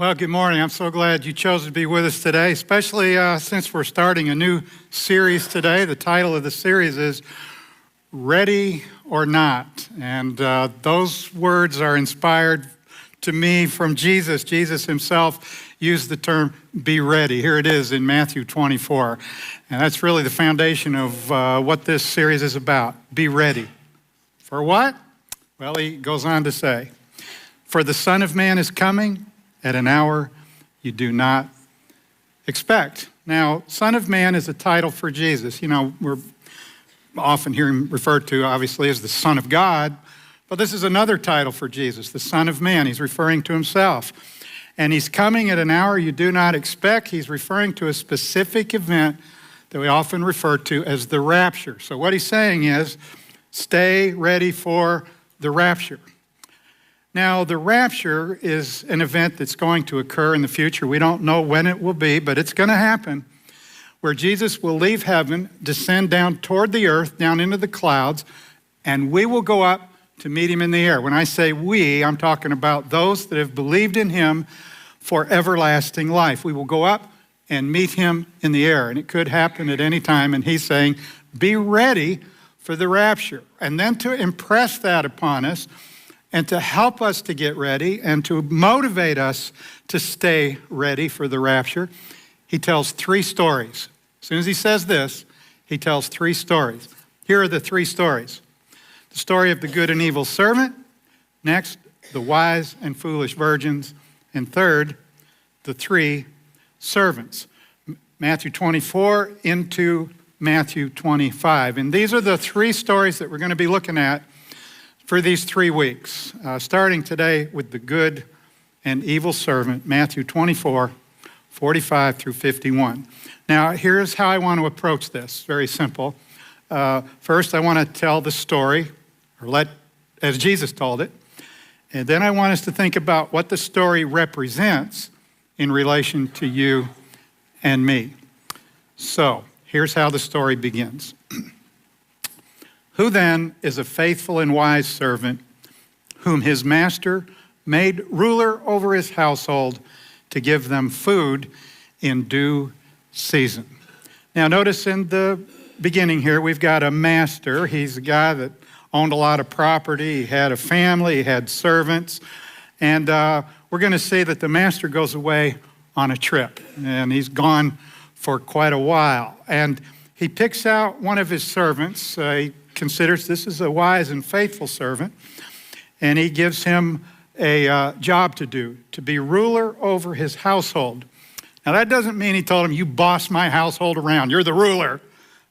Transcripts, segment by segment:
Well, good morning. I'm so glad you chose to be with us today, especially since we're starting a new series today. The title of the series is Ready or Not. And those words are inspired to me from Jesus. Jesus himself used the term be ready. Here it is in Matthew 24. And that's really the foundation of what this series is about. Be ready. For what? Well, he goes on to say, for the Son of Man is coming at an hour you do not expect. Now, Son of Man is a title for Jesus. You know, we're often hearing referred to, obviously, as the Son of God, but this is another title for Jesus, the Son of Man. He's referring to himself. And he's coming at an hour you do not expect. He's referring to a specific event that we often refer to as the rapture. So what he's saying is, stay ready for the rapture. Now, the rapture is an event that's going to occur in the future. We don't know when it will be, but it's going to happen, where Jesus will leave heaven, descend down toward the earth, down into the clouds, and we will go up to meet him in the air. When I say we, I'm talking about those that have believed in him for everlasting life. We will go up and meet him in the air, and it could happen at any time, and he's saying, be ready for the rapture. And then to impress that upon us, and to help us to get ready and to motivate us to stay ready for the rapture, he tells three stories. As soon as he says this, he tells three stories. Here are the three stories. The story of the good and evil servant. Next, the wise and foolish virgins. And third, the three servants. Matthew 24 into Matthew 25. And these are the three stories that we're going to be looking at for these 3 weeks, starting today with the good and evil servant, Matthew 24, 45 through 51. Now, here's how I want to approach this. Very simple. First, I want to tell the story, as Jesus told it, and then I want us to think about what the story represents in relation to you and me. So, here's how the story begins. Who then is a faithful and wise servant whom his master made ruler over his household to give them food in due season? Now notice in the beginning here, we've got a master. He's a guy that owned a lot of property. He had a family. He had servants. And we're going to see that the master goes away on a trip. And he's gone for quite a while. And he picks out one of his servants. He considers this is a wise and faithful servant, and he gives him a job to do, to be ruler over his household. Now that doesn't mean he told him, you boss my household around, you're the ruler.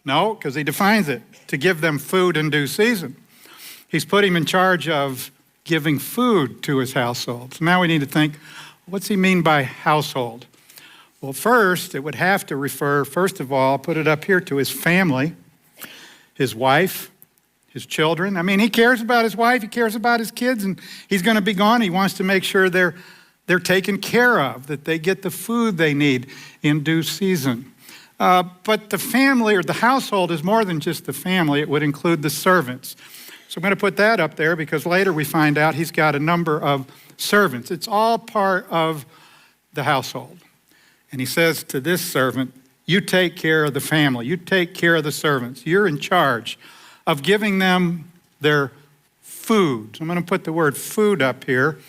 No, because he defines it, to give them food in due season. He's put him in charge of giving food to his household. So now we need to think, what's he mean by household? Well, first, it would have to refer, first of all, put it up here, to his family, his wife, his children. I mean, he cares about his wife, he cares about his kids, and he's going to be gone. He wants to make sure they're taken care of, that they get the food they need in due season. But the family or the household is more than just the family. It would include the servants. So I'm going to put that up there because later we find out he's got a number of servants. It's all part of the household. And he says to this servant, you take care of the family. You take care of the servants. You're in charge of giving them their food. So I'm going to put the word food up here.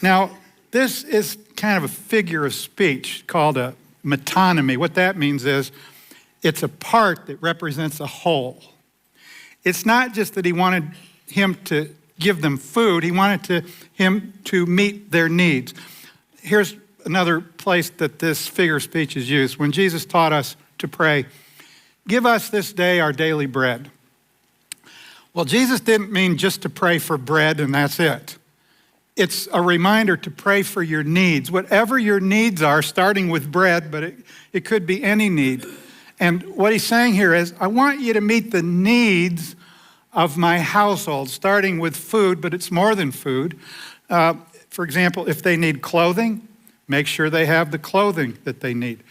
Now, this is kind of a figure of speech called a metonymy. What that means is it's a part that represents a whole. It's not just that he wanted him to give them food. He wanted him to meet their needs. Here's another place that this figure of speech is used. When Jesus taught us to pray, give us this day our daily bread. Well, Jesus didn't mean just to pray for bread and that's it. It's a reminder to pray for your needs, whatever your needs are, starting with bread, but it could be any need. And what he's saying here is, I want you to meet the needs of my household, starting with food, but it's more than food. For example, if they need clothing, make sure they have the clothing that they need.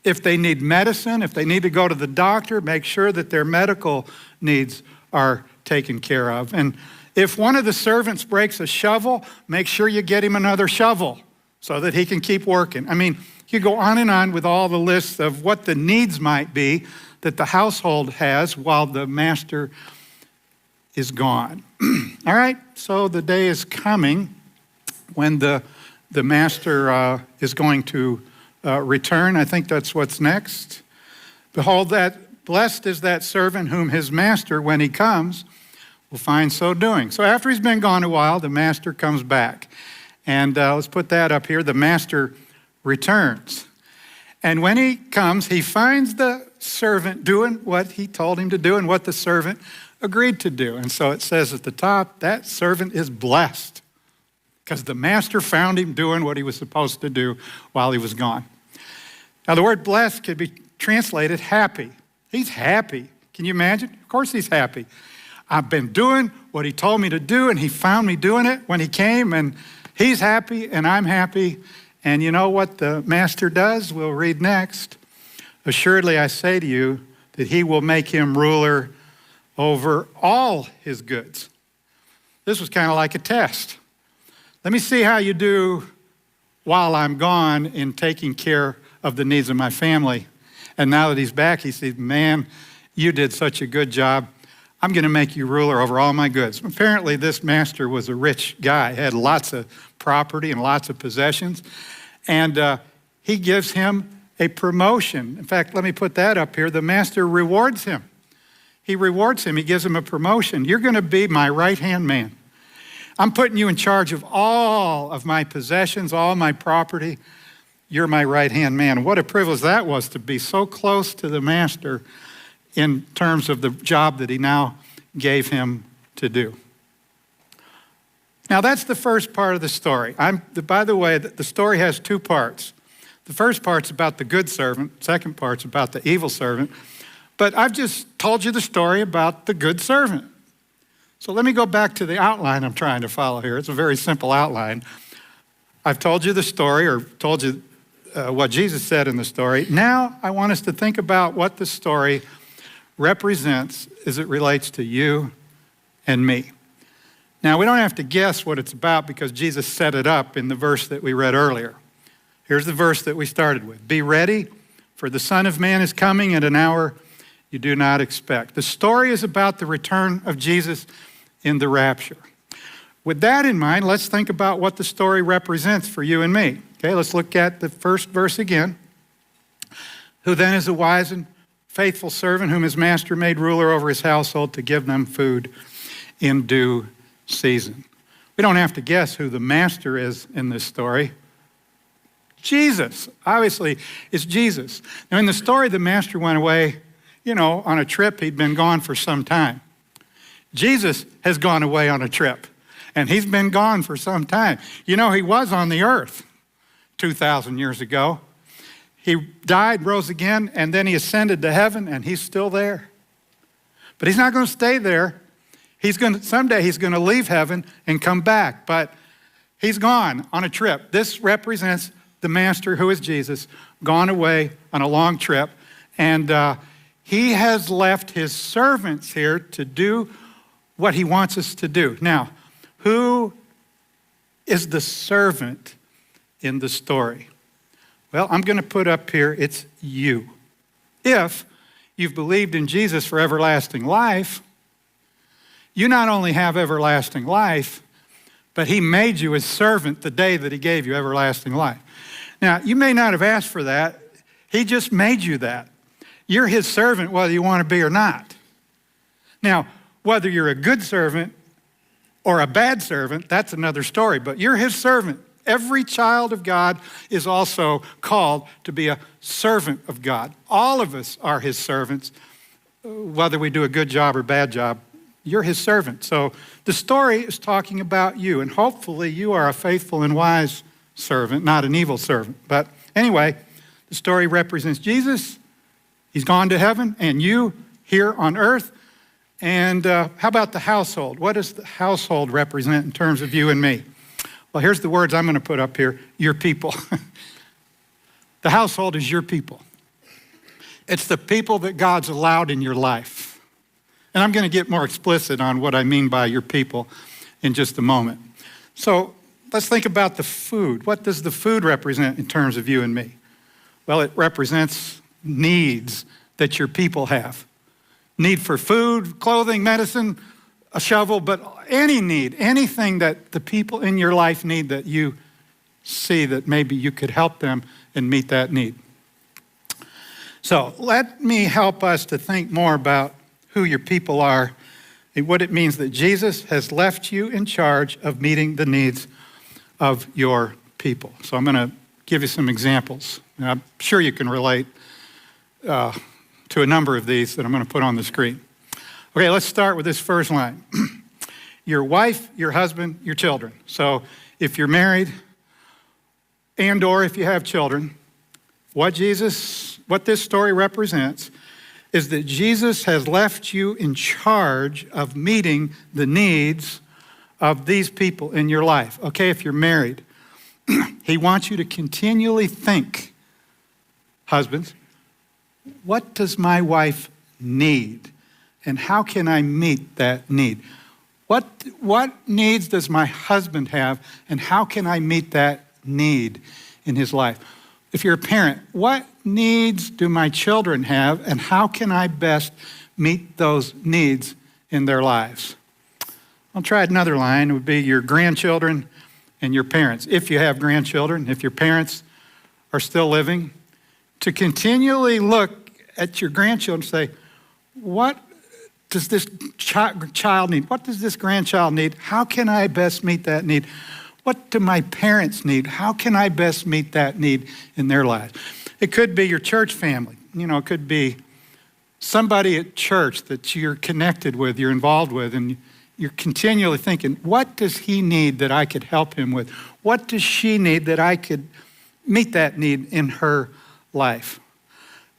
If they need medicine, if they need to go to the doctor, make sure that their medical needs are taken care of. And if one of the servants breaks a shovel, make sure you get him another shovel. so that he can keep working. I mean, you go on and on with all the lists of what the needs might be that the household has while the master is gone. All right, so the day is coming when the master is going to return. I think that's what's next. Behold, that blessed is that servant whom his master, when he comes, will find so doing. So after he's been gone a while, the master comes back. And let's put that up here. The master returns. And when he comes, he finds the servant doing what he told him to do and what the servant agreed to do. And so it says at the top, that servant is blessed because the master found him doing what he was supposed to do while he was gone. Now, the word blessed could be translated happy. He's happy. Can you imagine? Of course he's happy. I've been doing what he told me to do, and he found me doing it when he came, and he's happy, and I'm happy. And you know what the master does? We'll read next. Assuredly, I say to you that he will make him ruler over all his goods. This was kind of like a test. Let me see how you do while I'm gone in taking care of the needs of my family. And now that he's back, he says, man, you did such a good job. I'm going to make you ruler over all my goods. Apparently, this master was a rich guy, had lots of property and lots of possessions. And he gives him a promotion. In fact, let me put that up here. The master rewards him. He rewards him. He gives him a promotion. You're going to be my right-hand man. I'm putting you in charge of all of my possessions, all my property. You're my right-hand man. And what a privilege that was to be so close to the master in terms of the job that he now gave him to do. Now, that's the first part of the story. By the way, the story has two parts. The first part's about the good servant. Second part's about the evil servant. But I've just told you the story about the good servant. So let me go back to the outline I'm trying to follow here. It's a very simple outline. I've told you the story, or told you what Jesus said in the story. Now I want us to think about what the story represents as it relates to you and me. Now, we don't have to guess what it's about because Jesus set it up in the verse that we read earlier. Here's the verse that we started with. Be ready, for the Son of Man is coming at an hour you do not expect. The story is about the return of Jesus in the rapture. With that in mind, let's think about what the story represents for you and me. Okay, let's look at the first verse again. Who then is a wise and faithful servant whom his master made ruler over his household to give them food in due season. We don't have to guess who the master is in this story. Jesus. Obviously, it's Jesus. Now, in the story, the master went away, on a trip. He'd been gone for some time. Jesus has gone away on a trip, and he's been gone for some time. He was on the earth 2,000 years ago. He died, rose again, and then he ascended to heaven, and he's still there. But he's not going to stay there. Someday he's going to leave heaven and come back, but he's gone on a trip. This represents the master, who is Jesus, gone away on a long trip, and he has left his servants here to do what he wants us to do. Now, who is the servant in the story? Well, I'm going to put up here, it's you. If you've believed in Jesus for everlasting life, you not only have everlasting life, but he made you his servant the day that he gave you everlasting life. Now, you may not have asked for that. He just made you that. You're his servant whether you want to be or not. Now, whether you're a good servant or a bad servant, that's another story, but you're his servant. Every child of God is also called to be a servant of God. All of us are his servants, whether we do a good job or bad job. You're his servant. So the story is talking about you, and hopefully you are a faithful and wise servant, not an evil servant. But anyway, the story represents Jesus. He's gone to heaven, and you here on earth. And how about the household? What does the household represent in terms of you and me? Well, here's the words I'm going to put up here. Your people. The household is your people. It's the people that God's allowed in your life. And I'm going to get more explicit on what I mean by your people in just a moment. So let's think about the food. What does the food represent in terms of you and me? Well, it represents needs that your people have. Need for food, clothing, medicine, a shovel, but any need, anything that the people in your life need that you see that maybe you could help them and meet that need. So let me help us to think more about who your people are and what it means that Jesus has left you in charge of meeting the needs of your people. So I'm going to give you some examples. And I'm sure you can relate to a number of these that I'm going to put on the screen. Okay, let's start with this first line. Your wife, your husband, your children. So if you're married and or if you have children, what this story represents is that Jesus has left you in charge of meeting the needs of these people in your life. Okay, if you're married, he wants you to continually think, husbands, what does my wife need? And how can I meet that need? What needs does my husband have? And how can I meet that need in his life? If you're a parent, what needs do my children have? And how can I best meet those needs in their lives? I'll try another line. It would be your grandchildren and your parents. If you have grandchildren, if your parents are still living, to continually look at your grandchildren and say, what does this child need? What does this grandchild need? How can I best meet that need? What do my parents need? How can I best meet that need in their lives? It could be your church family. It could be somebody at church that you're connected with, you're involved with, and you're continually thinking, what does he need that I could help him with? What does she need that I could meet that need in her life?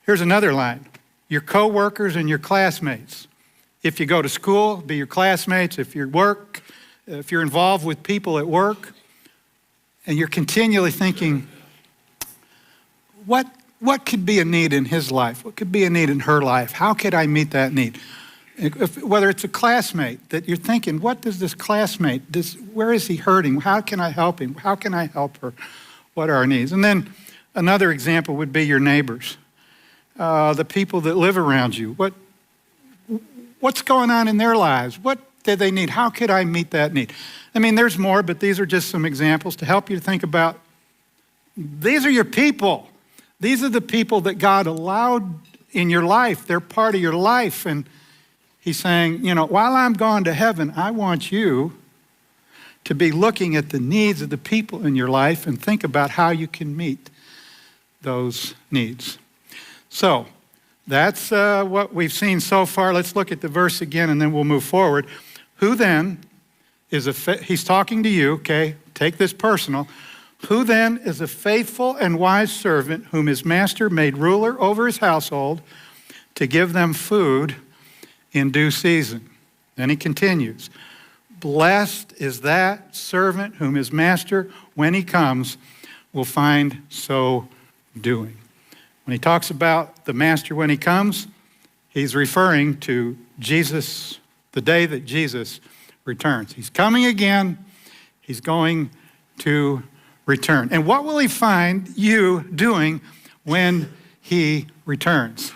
Here's another line. Your coworkers and your classmates. If you go to school, be your classmates. If you're involved with people at work, and you're continually thinking, what could be a need in his life? What could be a need in her life? How could I meet that need? Whether it's a classmate that you're thinking, what does this classmate, where is he hurting? How can I help him? How can I help her? What are our needs? And then another example would be your neighbors, the people that live around you. What's going on in their lives? What do they need? How could I meet that need? There's more, but these are just some examples to help you to think about, these are your people. These are the people that God allowed in your life. They're part of your life. And he's saying, while I'm gone to heaven, I want you to be looking at the needs of the people in your life and think about how you can meet those needs. So that's what we've seen so far. Let's look at the verse again and then we'll move forward. Who then he's talking to you, okay? Take this personal. Who then is a faithful and wise servant whom his master made ruler over his household to give them food in due season? Then he continues, blessed is that servant whom his master, when he comes, will find so doing. When he talks about the master when he comes, he's referring to Jesus, the day that Jesus returns. He's coming again. He's going to return. And what will he find you doing when he returns?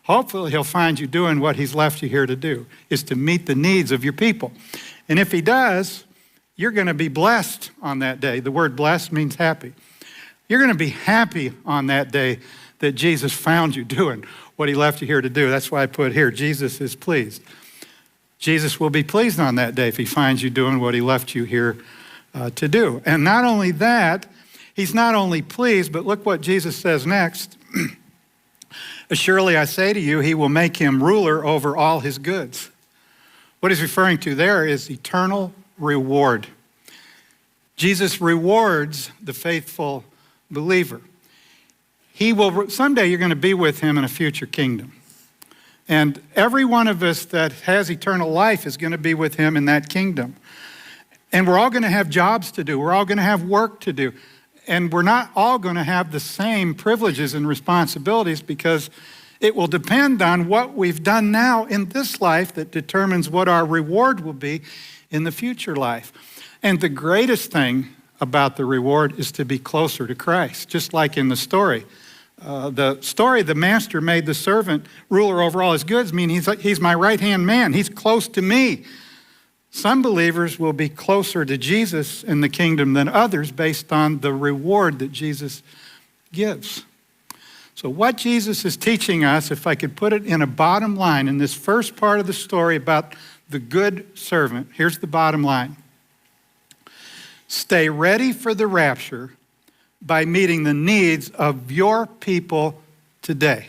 Hopefully he'll find you doing what he's left you here to do, is to meet the needs of your people. And if he does, you're going to be blessed on that day. The word blessed means happy. You're going to be happy on that day that Jesus found you doing what he left you here to do. That's why I put here, Jesus is pleased. Jesus will be pleased on that day if he finds you doing what he left you here to do. And not only that, he's not only pleased, but look what Jesus says next. Surely I say to you, he will make him ruler over all his goods. What he's referring to there is eternal reward. Jesus rewards the faithful believer. Someday you're going to be with him in a future kingdom. And every one of us that has eternal life is going to be with him in that kingdom. And we're all going to have jobs to do. We're all going to have work to do. And we're not all going to have the same privileges and responsibilities because it will depend on what we've done now in this life that determines what our reward will be in the future life. And the greatest thing about the reward is to be closer to Christ, just like in the story. The master made the servant ruler over all his goods, meaning he's my right-hand man. He's close to me. Some believers will be closer to Jesus in the kingdom than others based on the reward that Jesus gives. So what Jesus is teaching us, if I could put it in a bottom line in this first part of the story about the good servant, here's the bottom line. Stay ready for the rapture by meeting the needs of your people today.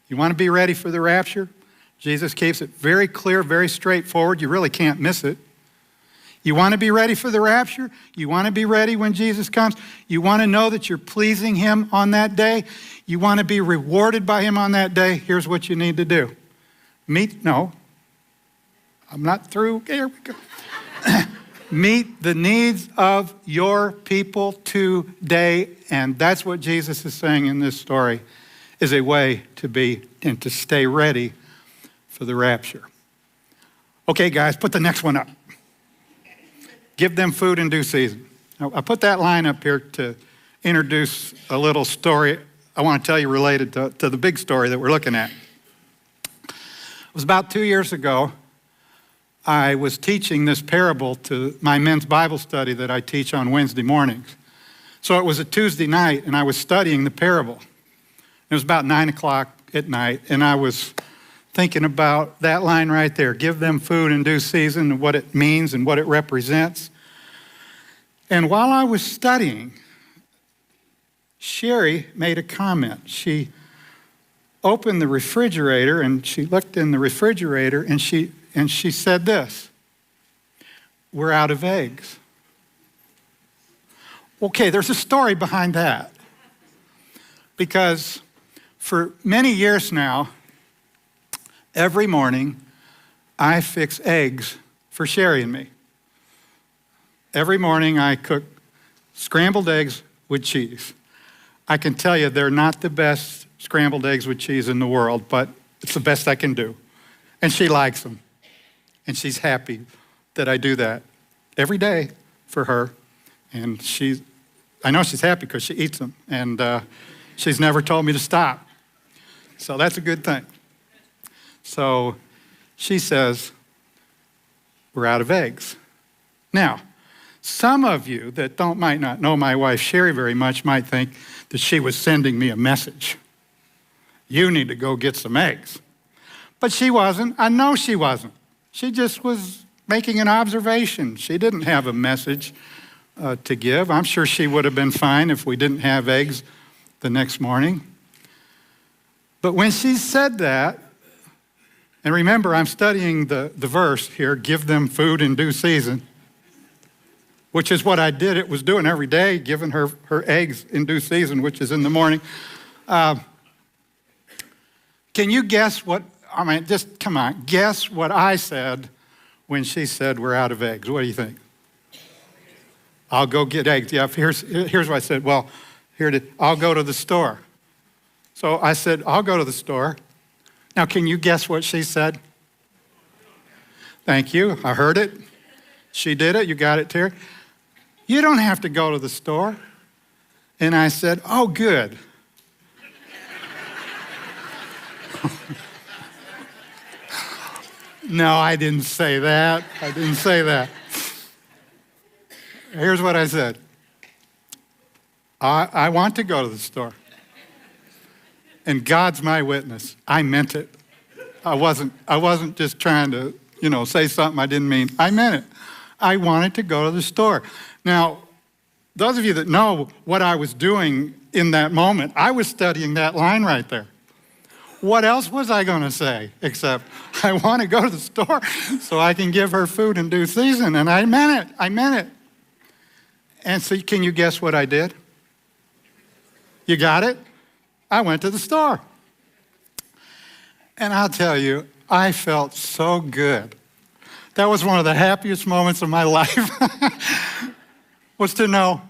You want to be ready for the rapture? Jesus keeps it very clear, very straightforward. You really can't miss it. You want to be ready for the rapture? You want to be ready when Jesus comes? You want to know that you're pleasing him on that day? You want to be rewarded by him on that day? Here's what you need to do. I'm not through. Here we go. Meet the needs of your people today. And that's what Jesus is saying in this story, is a way to be and to stay ready for the rapture. Okay, guys, put the next one up. Give them food in due season. Now, I put that line up here to introduce a little story I want to tell you related to the big story that we're looking at. It was about 2 years ago. I was teaching this parable to my men's Bible study that I teach on Wednesday mornings. So it was a Tuesday night, and I was studying the parable. It was about 9 o'clock at night, and I was thinking about that line right there, give them food in due season, and what it means and what it represents. And while I was studying, Sherry made a comment. She opened the refrigerator, and she looked in the refrigerator, and she said this, we're out of eggs. Okay, there's a story behind that. Because for many years now, every morning I fix eggs for Sherry and me. Every morning I cook scrambled eggs with cheese. I can tell you they're not the best scrambled eggs with cheese in the world, but it's the best I can do. And she likes them. And she's happy that I do that every day for her. And I know she's happy because she eats them. And she's never told me to stop. So that's a good thing. So she says, we're out of eggs. Now, some of you that might not know my wife Sherry very much might think that she was sending me a message. You need to go get some eggs. But she wasn't. I know she wasn't. She just was making an observation. She didn't have a message to give. I'm sure she would have been fine if we didn't have eggs the next morning. But when she said that, and remember, I'm studying the verse here, give them food in due season, which is what I did. It was doing every day, giving her eggs in due season, which is in the morning. Can you guess just come on, guess what I said when she said we're out of eggs. What do you think? I'll go get eggs. Yeah, here's what I said. Well, I'll go to the store. So I said, I'll go to the store. Now, can you guess what she said? Thank you. I heard it. She did it. You got it, Terry. You don't have to go to the store. And I said, oh, good. No, I didn't say that. I didn't say that. Here's what I said. I want to go to the store. And God's my witness. I meant it. I wasn't just trying to, say something I didn't mean. I meant it. I wanted to go to the store. Now, those of you that know what I was doing in that moment, I was studying that line right there. What else was I going to say except I want to go to the store so I can give her food in due season? And I meant it. I meant it. And so can you guess what I did? You got it? I went to the store. And I'll tell you, I felt so good. That was one of the happiest moments of my life, was to know,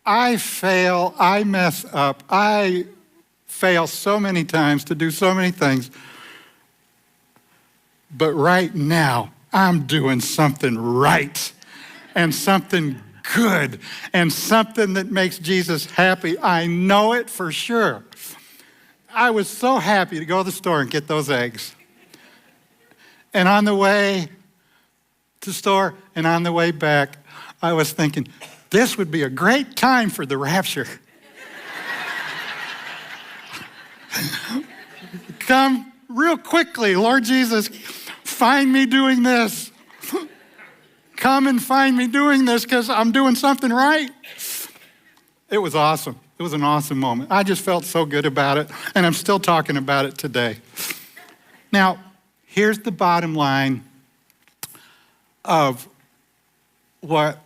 I fail, I mess up, I fail so many times to do so many things. But right now, I'm doing something right. and something good and something that makes Jesus happy. I know it for sure. I was so happy to go to the store and get those eggs. And on the way to the store and on the way back, I was thinking, this would be a great time for the rapture. Come real quickly, Lord Jesus, find me doing this. Come and find me doing this because I'm doing something right. It was awesome. It was an awesome moment. I just felt so good about it, and I'm still talking about it today. Now, here's the bottom line of what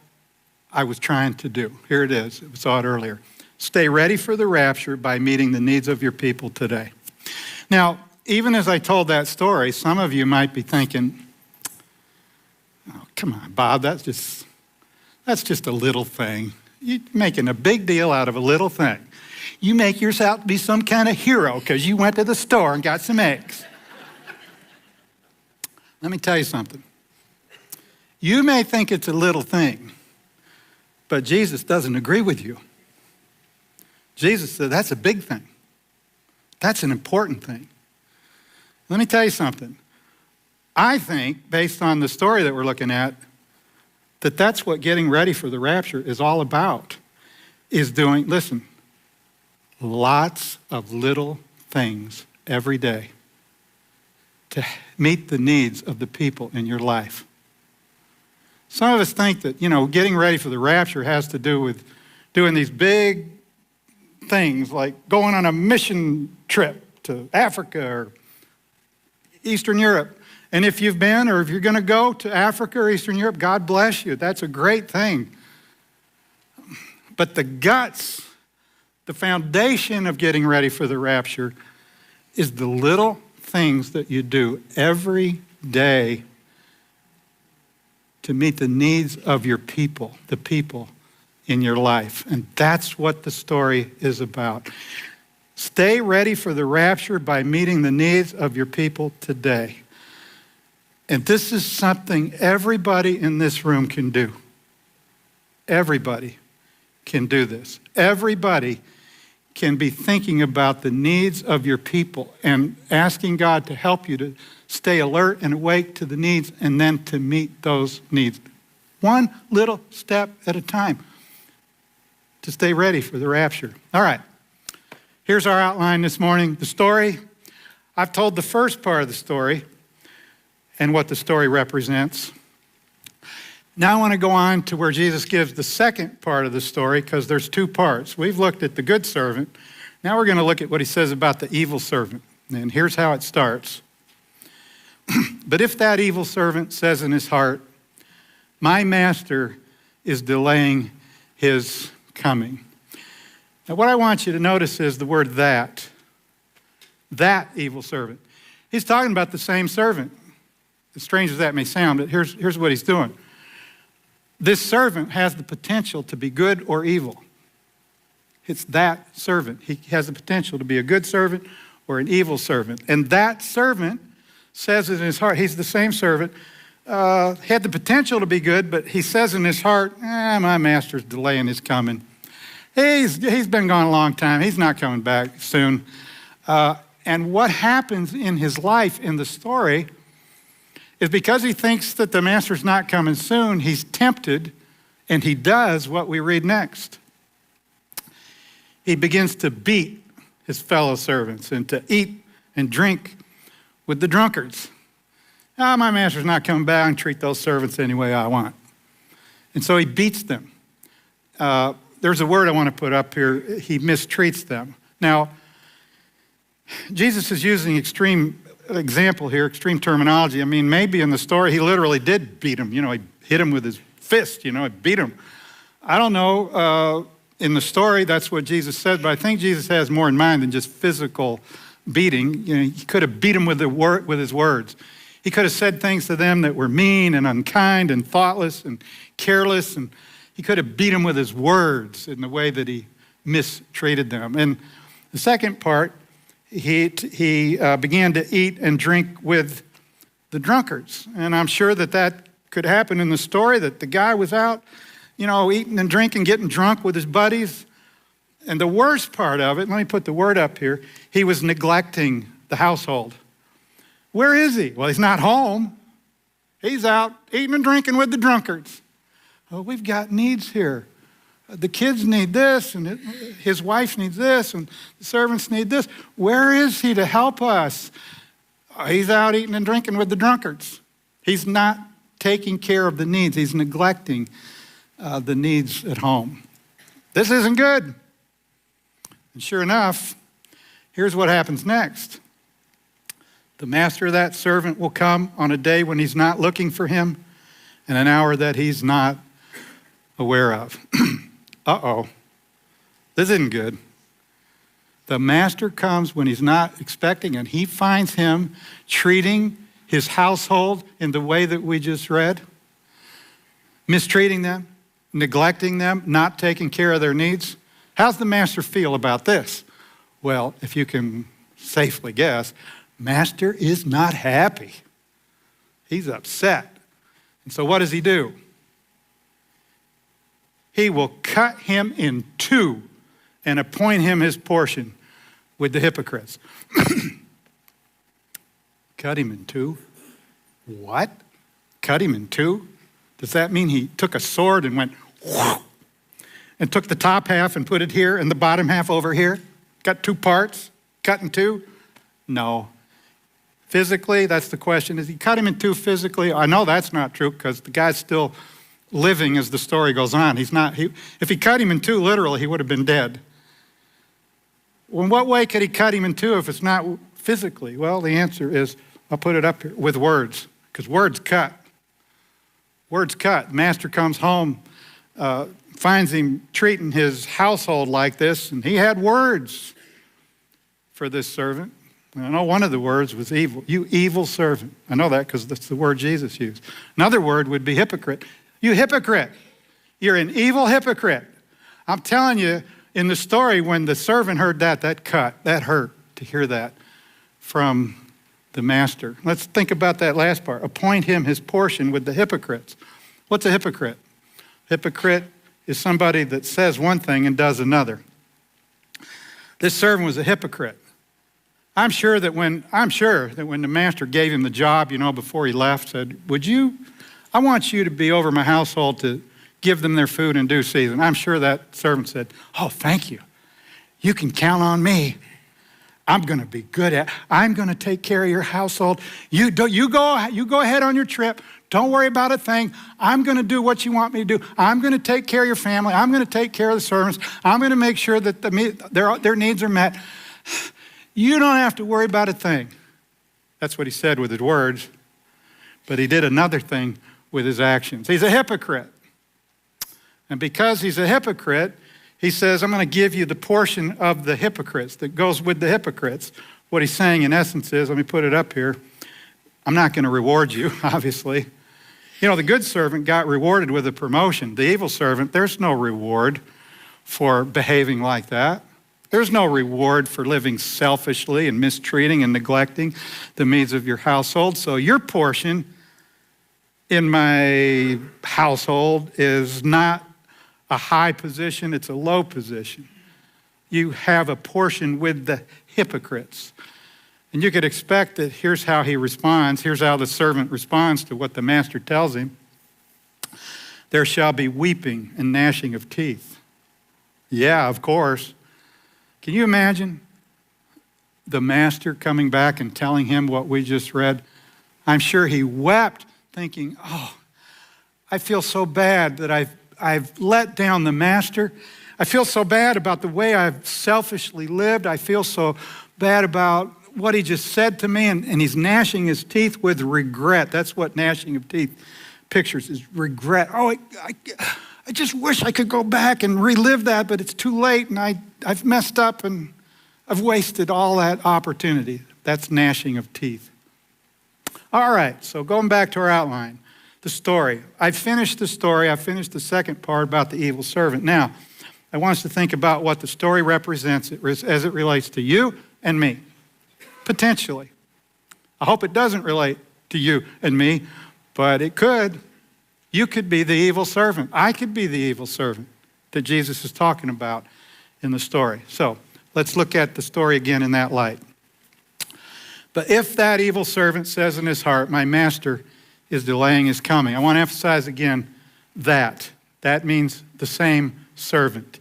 I was trying to do. Here it is. We saw it earlier. Stay ready for the rapture by meeting the needs of your people today. Now, even as I told that story, some of you might be thinking, oh, come on, Bob, that's just a little thing. You're making a big deal out of a little thing. You make yourself be some kind of hero because you went to the store and got some eggs. Let me tell you something. You may think it's a little thing, but Jesus doesn't agree with you. Jesus said that's a big thing. That's an important thing. Let me tell you something. I think, based on the story that we're looking at, that that's what getting ready for the rapture is all about, is doing, listen, lots of little things every day to meet the needs of the people in your life. Some of us think that, getting ready for the rapture has to do with doing these big things like going on a mission trip to Africa or Eastern Europe. And if you've been or if you're going to go to Africa or Eastern Europe, God bless you. That's a great thing. But the guts, the foundation of getting ready for the rapture is the little things that you do every day to meet the needs of your people, the people in your life. And that's what the story is about. Stay ready for the rapture by meeting the needs of your people today. And this is something everybody in this room can do. Everybody can do this. Everybody can be thinking about the needs of your people and asking God to help you to stay alert and awake to the needs and then to meet those needs. One little step at a time to stay ready for the rapture. All right, here's our outline this morning. The story, I've told the first part of the story and what the story represents. Now I want to go on to where Jesus gives the second part of the story because there's two parts. We've looked at the good servant. Now we're going to look at what he says about the evil servant. And here's how it starts. But if that evil servant says in his heart, my master is delaying his coming. Now what I want you to notice is the word that. That evil servant. He's talking about the same servant. As strange as that may sound, but here's what he's doing. This servant has the potential to be good or evil. It's that servant. He has the potential to be a good servant or an evil servant. And that servant says in his heart, he's the same servant, had the potential to be good, but he says in his heart, my master's delaying his coming. He's been gone a long time. He's not coming back soon. And what happens in his life in the story is because he thinks that the master's not coming soon, he's tempted, and he does what we read next. He begins to beat his fellow servants and to eat and drink with the drunkards. My master's not coming back, and treat those servants any way I want. And so he beats them. There's a word I want to put up here. He mistreats them. Now, Jesus is using extreme example here, extreme terminology. I mean, maybe in the story he literally did beat him. He hit him with his fist, he beat him. I don't know. In the story, that's what Jesus said, but I think Jesus has more in mind than just physical beating. He could have beat him with his words. He could have said things to them that were mean and unkind and thoughtless and careless, and he could have beat them with his words in the way that he mistreated them. And the second part, he began to eat and drink with the drunkards. And I'm sure that could happen in the story that the guy was out, eating and drinking, getting drunk with his buddies. And the worst part of it, let me put the word up here, he was neglecting the household. Where is he? Well, he's not home. He's out eating and drinking with the drunkards. Oh, we've got needs here. The kids need this, and his wife needs this, and the servants need this. Where is he to help us? Oh, he's out eating and drinking with the drunkards. He's not taking care of the needs. He's neglecting the needs at home. This isn't good. And sure enough, here's what happens next. The master of that servant will come on a day when he's not looking for him, and an hour that he's not aware of. Uh-oh, this isn't good. The master comes when he's not expecting, and he finds him treating his household in the way that we just read, mistreating them, neglecting them, not taking care of their needs. How's the master feel about this? Well, if you can safely guess, master is not happy. He's upset. And so what does he do? He will cut him in two and appoint him his portion with the hypocrites. Cut him in two? What? Cut him in two? Does that mean he took a sword and went whoosh, and took the top half and put it here and the bottom half over here? Got two parts, cut in two? No. Physically, that's the question. Is he cut him in two physically? I know that's not true because the guy's still living as the story goes on. If he cut him in two literally, he would have been dead. Well, in what way could he cut him in two if it's not physically? Well, the answer is, I'll put it up here, with words, because words cut. Words cut. Master comes home, finds him treating his household like this, and he had words for this servant. And I know one of the words was evil. You evil servant. I know that because that's the word Jesus used. Another word would be hypocrite. You hypocrite. You're an evil hypocrite. I'm telling you, in the story, when the servant heard that hurt to hear that from the master. Let's think about that last part. Appoint him his portion with the hypocrites. What's a hypocrite? Hypocrite is somebody that says one thing and does another. This servant was a hypocrite. I'm sure that when the master gave him the job, before he left, said, I want you to be over my household to give them their food in due season. I'm sure that servant said, oh, thank you. You can count on me. I'm going to be good at it. I'm going to take care of your household. You go ahead on your trip. Don't worry about a thing. I'm going to do what you want me to do. I'm going to take care of your family. I'm going to take care of the servants. I'm going to make sure that their needs are met. You don't have to worry about a thing. That's what he said with his words. But he did another thing with his actions. He's a hypocrite. And because he's a hypocrite, he says, I'm going to give you the portion of the hypocrites that goes with the hypocrites. What he's saying in essence is, let me put it up here, I'm not going to reward you, obviously. The good servant got rewarded with a promotion. The evil servant, there's no reward for behaving like that. There's no reward for living selfishly and mistreating and neglecting the needs of your household. So your portion in my household is not a high position, it's a low position. You have a portion with the hypocrites. And you could expect that here's how he responds. Here's how the servant responds to what the master tells him. There shall be weeping and gnashing of teeth. Yeah, of course. Can you imagine the master coming back and telling him what we just read? I'm sure he wept thinking, oh, I feel so bad that I've let down the master. I feel so bad about the way I've selfishly lived. I feel so bad about what he just said to me, and he's gnashing his teeth with regret. That's what gnashing of teeth pictures is, regret. Oh, I just wish I could go back and relive that, but it's too late, and I've messed up, and I've wasted all that opportunity. That's gnashing of teeth. All right, so going back to our outline, the story. I finished the story. I finished the second part about the evil servant. Now, I want us to think about what the story represents as it relates to you and me, potentially. I hope it doesn't relate to you and me, but it could. You could be the evil servant. I could be the evil servant that Jesus is talking about in the story. So let's look at the story again in that light. But if that evil servant says in his heart, my master is delaying his coming. I want to emphasize again that. That means the same servant.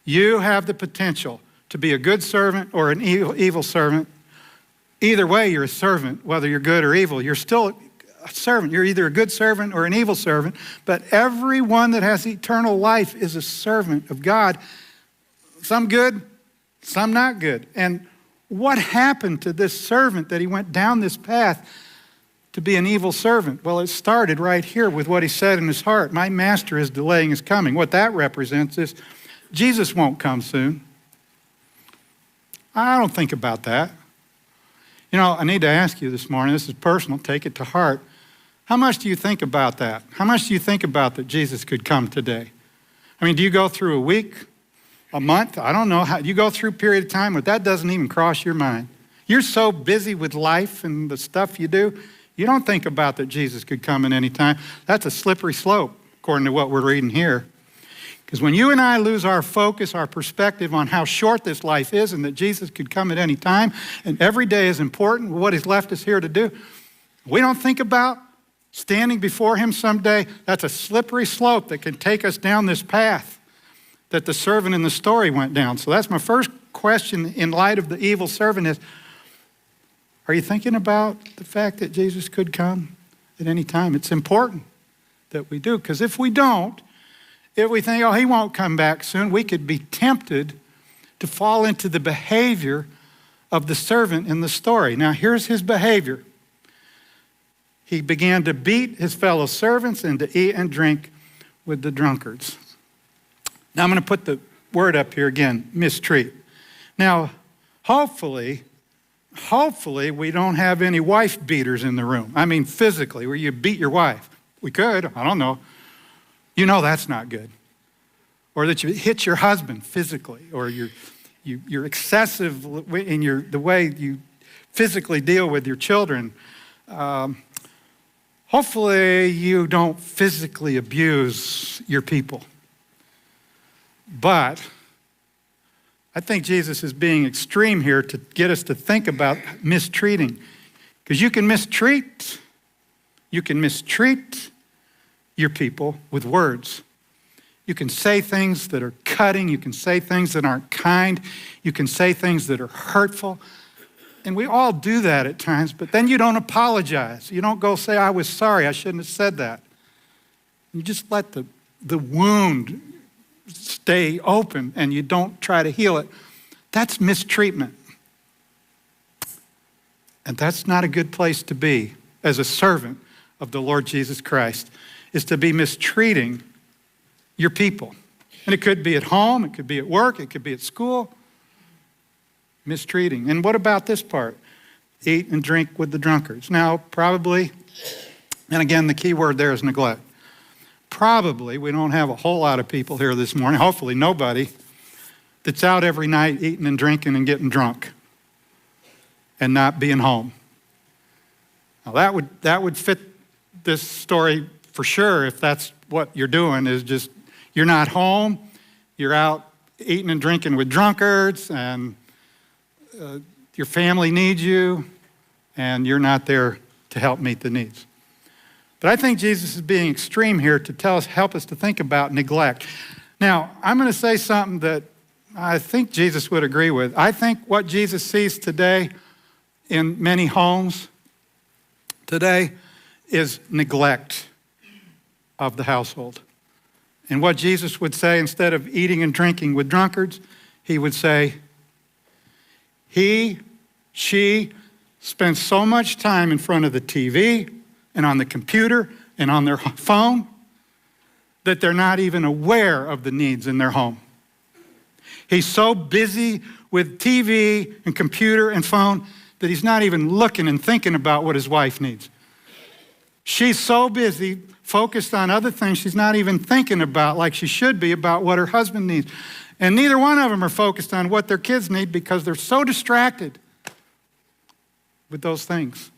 You have the potential to be a good servant or an evil servant. Either way, you're a servant, whether you're good or evil. You're still a servant. You're either a good servant or an evil servant. But everyone that has eternal life is a servant of God. Some good, some not good. And what happened to this servant that he went down this path to be an evil servant? Well, it started right here with what he said in his heart. My master is delaying his coming. What that represents is Jesus won't come soon. I don't think about that. You know, I need to ask you this morning, this is personal, take it to heart. How much do you think about that? How much do you think about that Jesus could come today? I mean, do you go through a week, a month? I don't know. You go through a period of time where that doesn't even cross your mind. You're so busy with life and the stuff you do, you don't think about that Jesus could come at any time. That's a slippery slope, according to what we're reading here. Because when you and I lose our focus, our perspective on how short this life is and that Jesus could come at any time, and every day is important, what he's left us here to do, we don't think about standing before him someday. That's a slippery slope that can take us down this path that the servant in the story went down. So that's my first question in light of the evil servant is, are you thinking about the fact that Jesus could come at any time? It's important that we do, because if we don't, if we think, oh, he won't come back soon, we could be tempted to fall into the behavior of the servant in the story. Now, here's his behavior. He began to beat his fellow servants and to eat and drink with the drunkards. Now, I'm going to put the word up here again, mistreat. Now, hopefully, we don't have any wife beaters in the room. I mean, physically, where you beat your wife. We could, I don't know. You know that's not good. Or that you hit your husband physically, or you're excessive in the way you physically deal with your children. Hopefully you don't physically abuse your people. But I think Jesus is being extreme here to get us to think about mistreating. Because you can mistreat your people with words. You can say things that are cutting. You can say things that aren't kind. You can say things that are hurtful. And we all do that at times, but then you don't apologize. You don't go say, I was sorry, I shouldn't have said that. You just let the wound stay open and you don't try to heal it. That's mistreatment. And that's not a good place to be as a servant of the Lord Jesus Christ, is to be mistreating your people. And it could be at home, it could be at work, it could be at school. Mistreating. And what about this part? Eat and drink with the drunkards. Now, probably, and again, the key word there is neglect. Probably we don't have a whole lot of people here this morning, hopefully nobody, that's out every night eating and drinking and getting drunk and not being home. Now, that would fit this story for sure if that's what you're doing, is just you're not home, you're out eating and drinking with drunkards, and your family needs you, and you're not there to help meet the needs. But I think Jesus is being extreme here to help us to think about neglect. Now, I'm going to say something that I think Jesus would agree with. I think what Jesus sees today in many homes today is neglect of the household. And what Jesus would say, instead of eating and drinking with drunkards, he would say, she spends so much time in front of the TV and on the computer and on their phone that they're not even aware of the needs in their home. He's so busy with TV and computer and phone that he's not even looking and thinking about what his wife needs. She's so busy, focused on other things, she's not even thinking about, like she should be, about what her husband needs. And neither one of them are focused on what their kids need because they're so distracted with those things.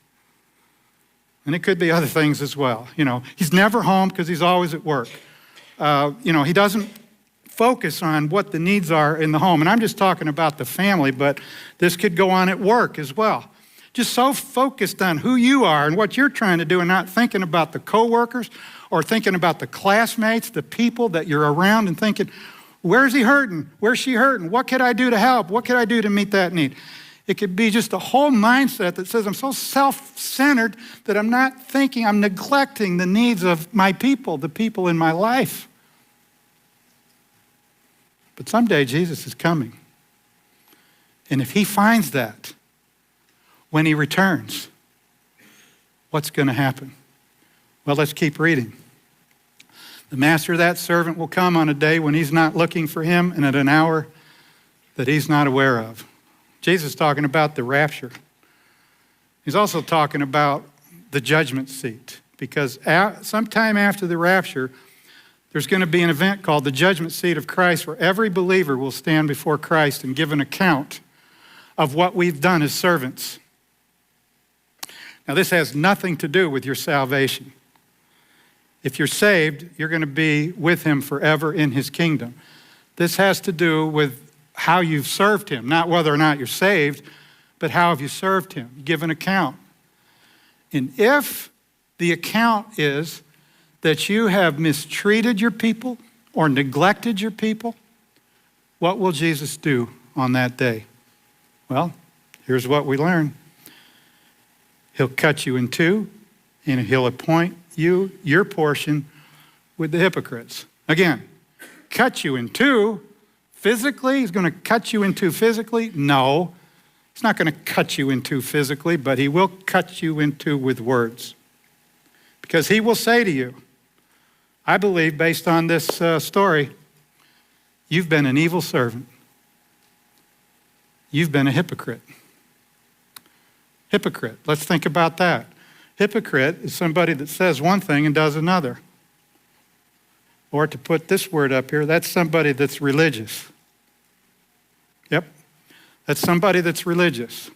And it could be other things as well. He's never home because he's always at work. He doesn't focus on what the needs are in the home. And I'm just talking about the family, but this could go on at work as well. Just so focused on who you are and what you're trying to do and not thinking about the coworkers or thinking about the classmates, the people that you're around and thinking, where's he hurting? Where's she hurting? What could I do to help? What could I do to meet that need? It could be just a whole mindset that says I'm so self-centered that I'm neglecting the needs of my people, the people in my life. But someday Jesus is coming. And if he finds that when he returns, what's going to happen? Well, let's keep reading. The master of that servant will come on a day when he's not looking for him and at an hour that he's not aware of. Jesus is talking about the rapture. He's also talking about the judgment seat, because sometime after the rapture, there's going to be an event called the judgment seat of Christ, where every believer will stand before Christ and give an account of what we've done as servants. Now, this has nothing to do with your salvation. If you're saved, you're going to be with him forever in his kingdom. This has to do with how you've served him, not whether or not you're saved, but how have you served him? You give an account. And if the account is that you have mistreated your people or neglected your people, what will Jesus do on that day? Well, here's what we learn. He'll cut you in two, and he'll appoint you, your portion, with the hypocrites. Again, cut you in two physically. He's going to cut you in two physically? No, he's not going to cut you in two physically, but he will cut you in two with words. Because he will say to you, I believe, based on this story, you've been an evil servant. You've been a hypocrite. Hypocrite, let's think about that. Hypocrite is somebody that says one thing and does another. Or to put this word up here, that's somebody that's religious. Yep, that's somebody that's religious.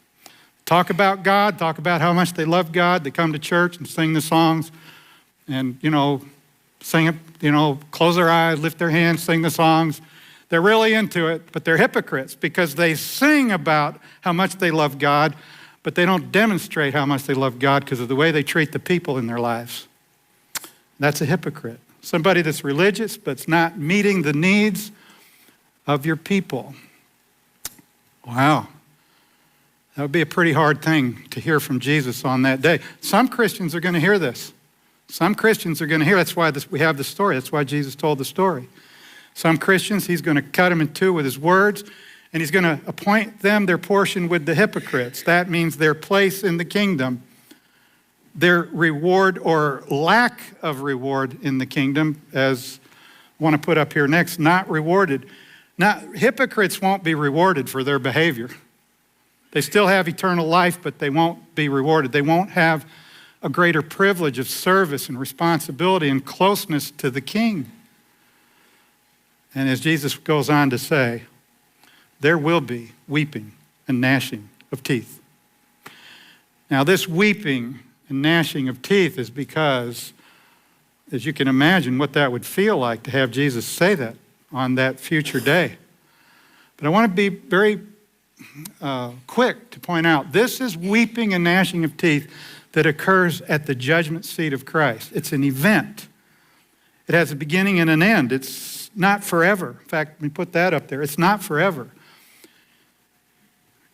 Talk about God, talk about how much they love God. They come to church and sing the songs and, sing it, close their eyes, lift their hands, sing the songs. They're really into it, but they're hypocrites because they sing about how much they love God, but they don't demonstrate how much they love God because of the way they treat the people in their lives. That's a hypocrite. Somebody that's religious, but's not meeting the needs of your people. Wow. That would be a pretty hard thing to hear from Jesus on that day. Some Christians are going to hear this. Some Christians are going to hear. That's why we have the story. That's why Jesus told the story. Some Christians, he's going to cut them in two with his words, and he's going to appoint them their portion with the hypocrites. That means their place in the kingdom, their reward or lack of reward in the kingdom, as I want to put up here next, not rewarded. Now, hypocrites won't be rewarded for their behavior. They still have eternal life, but they won't be rewarded. They won't have a greater privilege of service and responsibility and closeness to the King. And as Jesus goes on to say, there will be weeping and gnashing of teeth. Now, this weeping and gnashing of teeth is because, as you can imagine, what that would feel like to have Jesus say that on that future day. But I want to be very quick to point out, this is weeping and gnashing of teeth that occurs at the judgment seat of Christ. It's an event. It has a beginning and an end. It's not forever. In fact, let me put that up there. It's not forever.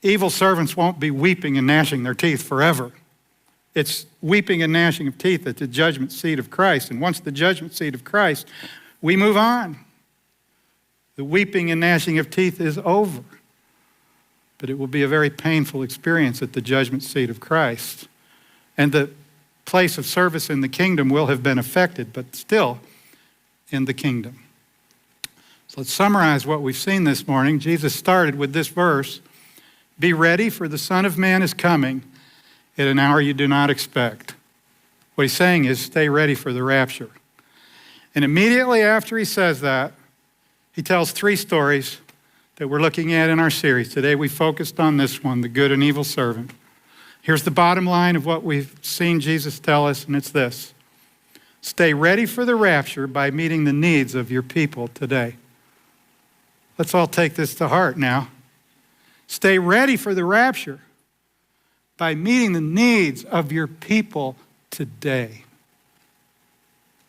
Evil servants won't be weeping and gnashing their teeth forever. It's weeping and gnashing of teeth at the judgment seat of Christ. And once the judgment seat of Christ, we move on. The weeping and gnashing of teeth is over. But it will be a very painful experience at the judgment seat of Christ. And the place of service in the kingdom will have been affected, but still in the kingdom. So let's summarize what we've seen this morning. Jesus started with this verse, be ready, for the Son of Man is coming at an hour you do not expect. What he's saying is stay ready for the rapture. And immediately after he says that, he tells three stories that we're looking at in our series. Today we focused on this one, the good and evil servant. Here's the bottom line of what we've seen Jesus tell us, and it's this. Stay ready for the rapture by meeting the needs of your people today. Let's all take this to heart now. Stay ready for the rapture by meeting the needs of your people today.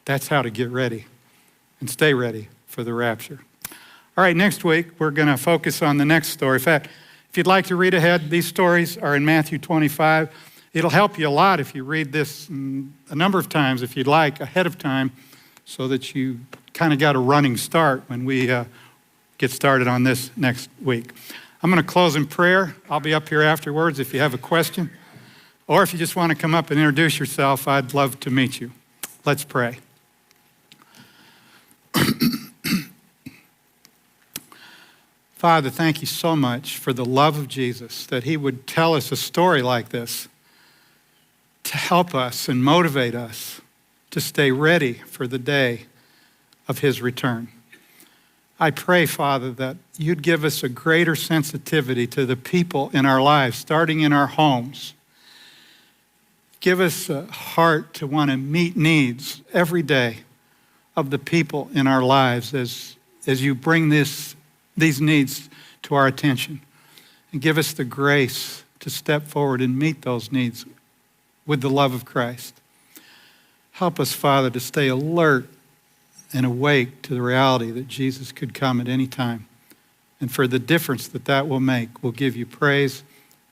That's how to get ready and stay ready for the rapture. All right, next week, we're going to focus on the next story. In fact, if you'd like to read ahead, these stories are in Matthew 25. It'll help you a lot if you read this a number of times, if you'd like, ahead of time, so that you kind of got a running start when we get started on this next week. I'm going to close in prayer. I'll be up here afterwards if you have a question, or if you just want to come up and introduce yourself, I'd love to meet you. Let's pray. Father, thank you so much for the love of Jesus, that he would tell us a story like this to help us and motivate us to stay ready for the day of his return. I pray, Father, that you'd give us a greater sensitivity to the people in our lives, starting in our homes. Give us a heart to want to meet needs every day of the people in our lives as you bring these needs to our attention. And give us the grace to step forward and meet those needs with the love of Christ. Help us, Father, to stay alert and awake to the reality that Jesus could come at any time. And for the difference that will make, we'll give you praise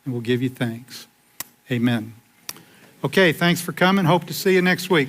and we'll give you thanks. Amen. Okay, thanks for coming. Hope to see you next week.